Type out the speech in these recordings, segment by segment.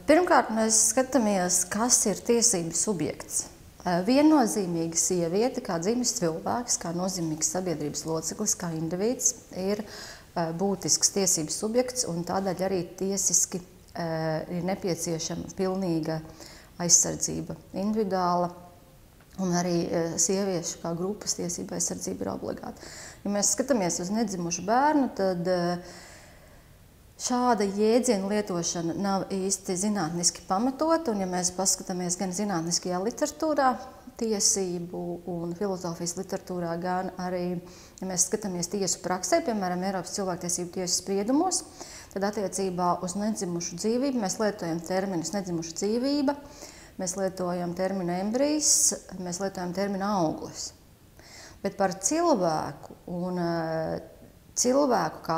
Pirmkārt, mēs skatāmies, kas ir tiesību subjekts. Viennozīmīgi sieviete, kā dzimis cilvēks, kā nozīmīgs sabiedrības loceklis, kā indivīds, ir būtisks tiesību subjekts, un tādēļ arī tiesiski ir nepieciešama pilnīga aizsardzība, individuāla, un arī sieviešu kā grupas tiesība aizsardzība ir obligāta. Ja mēs skatāmies uz nedzimušu bērnu, tad šāda jēdziena lietošana nav īsti zinātniski pamatota, un ja mēs paskatāmies gan zinātniskajā literatūrā, tiesību un filozofijas literatūrā, gan arī, ja mēs skatāmies tiesu praksē, piemēram, Eiropas cilvēktiesību tiesas spriedumos, tad attiecībā uz nedzimušu dzīvību mēs lietojam terminus nedzimuša dzīvība, mēs lietojam terminu embrijs, mēs lietojam terminu auglis. Bet par cilvēku un cilvēku kā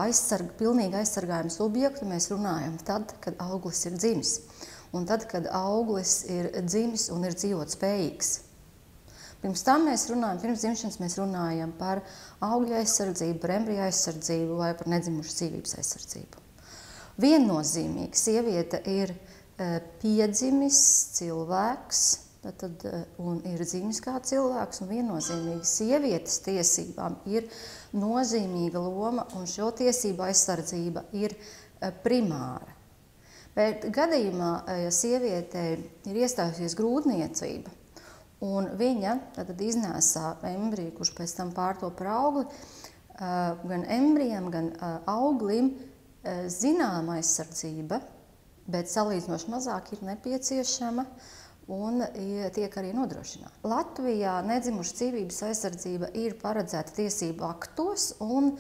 pilnīgi aizsargājumu subjektu mēs runājam tad, kad auglis ir dzimis. Un tad, kad auglis ir dzimis un ir dzīvot spējīgs. Pirms tam mēs runājam, pirms dzimšanas mēs runājam par augļa aizsardzību, par embrija aizsardzību vai par nedzimušu dzīvības aizsardzību. Viennozīmīgi sieviete ir piedzimis cilvēks, un ir dzimis kā cilvēks, un viennozīmīgi sievietes tiesībām ir nozīmīga loma, un šo tiesību aizsardzība ir primāra. Bet gadījumā, ja sievietei ir iestājusies grūtniecība, un viņa tad iznēsā embriju, kurš pēc tam pārtop par augli, gan embrijam, gan auglim zināma aizsardzība, bet salīdzinoši mazāk ir nepieciešama un tiek arī nodrošināta. Latvijā nedzimušu dzīvības aizsardzība ir paredzēta tiesību aktos un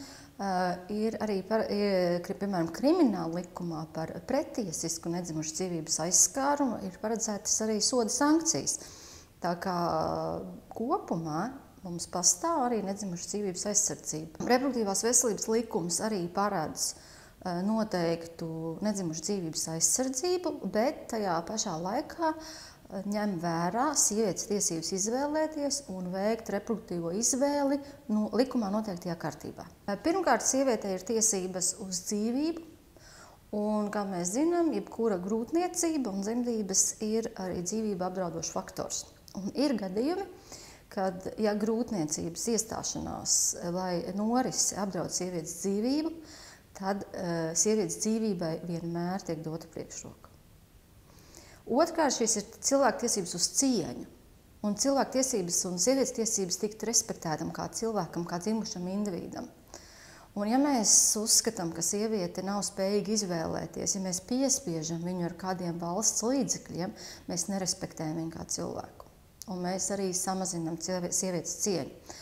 ir arī, piemēram, krimināla likumā par pretiesisku nedzimušu dzīvības aizskārumu ir paredzētas arī soda sankcijas. Tā kā kopumā mums pastāv arī nedzimušu dzīvības aizsardzība. Reproduktīvās veselības likums arī paredz noteiktu nedzimušu dzīvības aizsardzību, bet tajā pašā laikā ņem vērā sievietes tiesības izvēlēties un veikt reproduktīvo izvēli likumā noteiktajā kārtībā. Pirmkārt, sievietei ir tiesības uz dzīvību, un, kā mēs zinām, jebkura grūtniecība un dzemdības ir arī dzīvību apdraudošs faktors. Un ir gadījumi, kad, ja grūtniecības iestāšanās vai norise apdraud sievietes dzīvību, tad sievietes dzīvībai vienmēr tiek dota priekšroka. Otrkārt, šīs ir cilvēktiesības uz cieņu, un cilvēktiesības un sievietes tiesības tikt respektētam kā cilvēkam, kā dzimušam individam. Un ja mēs uzskatām, ka sieviete nav spējīga izvēlēties, ja mēs piespiežam viņu ar kādiem valsts līdzekļiem, mēs nerespektējam viņu kā cilvēku. Un mēs arī samazinām sievietes cieņu.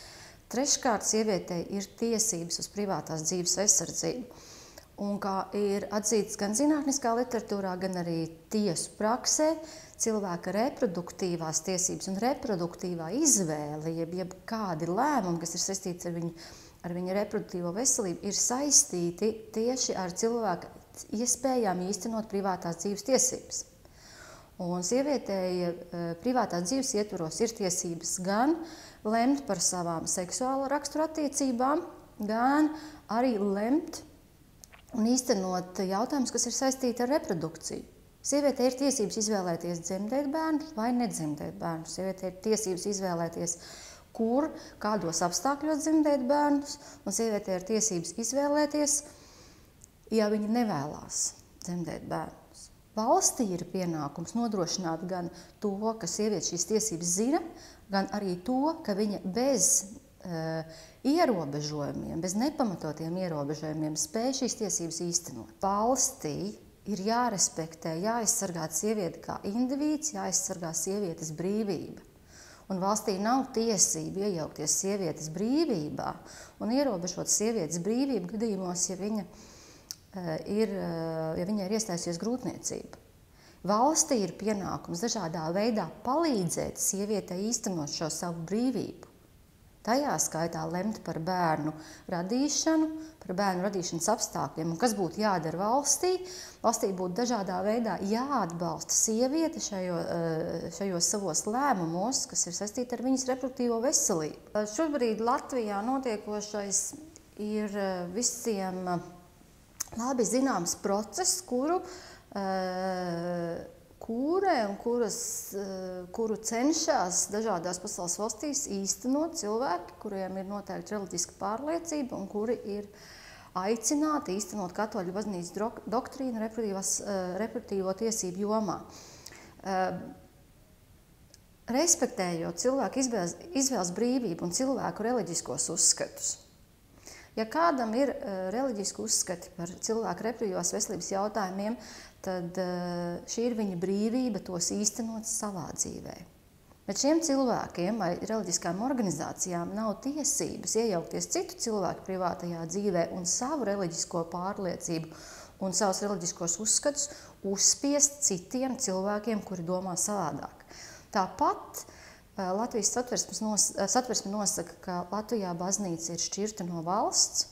Treškārt, sievietei ir tiesības uz privātās dzīves aizsardzību. Un kā ir atzīts gan zinātniskā literatūrā, gan arī tiesu praksē, cilvēka reproduktīvās tiesības un reproduktīvā izvēle, jeb kādi lēmumi, kas ir saistīti ar viņa reproduktīvo veselību, ir saistīti tieši ar cilvēka iespējām īstenot privātās dzīves tiesības. Un sievietei privātās dzīves ietvaros ir tiesības gan lemt par savām seksuāla rakstura attiecībām, gan arī lemt un īstenot jautājumus, kas ir saistīti ar reprodukciju. Sievietei ir tiesības izvēlēties dzemdēt bērnus vai nedzemdēt bērnus. Sievietei ir tiesības izvēlēties, kur, kādos apstākļos dzemdēt bērnus, un sievietei ir tiesības izvēlēties, ja viņa nevēlās dzemdēt bērnus. Valstī ir pienākums nodrošināt gan to, ka sieviete šīs tiesības zina, gan arī to, ka viņa bez ierobežojumiem, bez nepamatotiem ierobežojumiem spēj šīs tiesības īstenot. Valstī ir jārespektē, jāaizsargā sieviete kā indivīds, jāaizsargā sievietes brīvība. Un valstī nav tiesība iejaukties sievietes brīvībā un ierobežot sievietes brīvību gadījumos, ja viņai ir iestājusies grūtniecība. Valstī ir pienākums dažādā veidā palīdzēt sievietei īstenot šo savu brīvību. Tajā skaitā lemt par bērnu radīšanu, par bērnu radīšanas apstākļiem. Un kas būtu jādara valstī? Valstī būtu dažādā veidā jāatbalsta sieviete šajos savos lēmumos, kas ir saistīti ar viņas reproduktīvo veselību. Šobrīd Latvijā notiekošais ir visiem labi zināms process, kuru kūrē un kuru cenšas dažādās pasaules valstīs īstenot cilvēki, kuriem ir noteikti reliģiska pārliecība un kuri ir aicināti īstenot katoļu baznīcas doktrīnu reproduktīvo tiesību jomā. Respektējot cilvēku izvēles brīvību un cilvēku reliģiskos uzskatus. Ja kādam ir reliģiski uzskati par cilvēku reproduktīvās veselības jautājumiem, tad šī ir viņa brīvība tos īstenot savā dzīvē. Bet šiem cilvēkiem vai reliģiskām organizācijām nav tiesības iejaukties citu cilvēku privātajā dzīvē un savu reliģisko pārliecību un savus reliģiskos uzskatus uzspiest citiem cilvēkiem, kuri domā savādāk. Tāpat Latvijas satversme nosaka, ka Latvijā baznīca ir šķirta no valsts,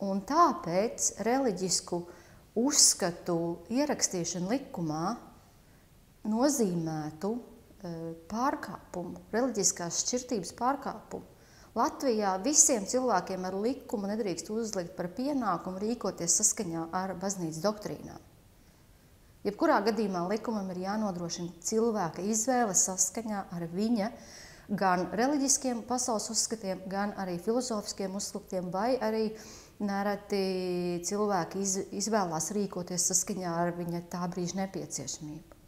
un tāpēc reliģisku uzskatu ierakstīšana likumā nozīmētu pārkāpumu, reliģiskās šķirtības pārkāpumu. Latvijā visiem cilvēkiem ar likumu nedrīkst uzlikt par pienākumu rīkoties saskaņā ar baznīcas doktrīnām. Jebkurā gadījumā likumam ir jānodrošina cilvēka izvēle saskaņā ar viņa gan reliģiskiem pasaules uzskatiem, gan arī filozofiskiem uzskatiem, vai arī nereti cilvēki izvēlās rīkoties saskaņā ar viņa tā brīža nepieciešamību.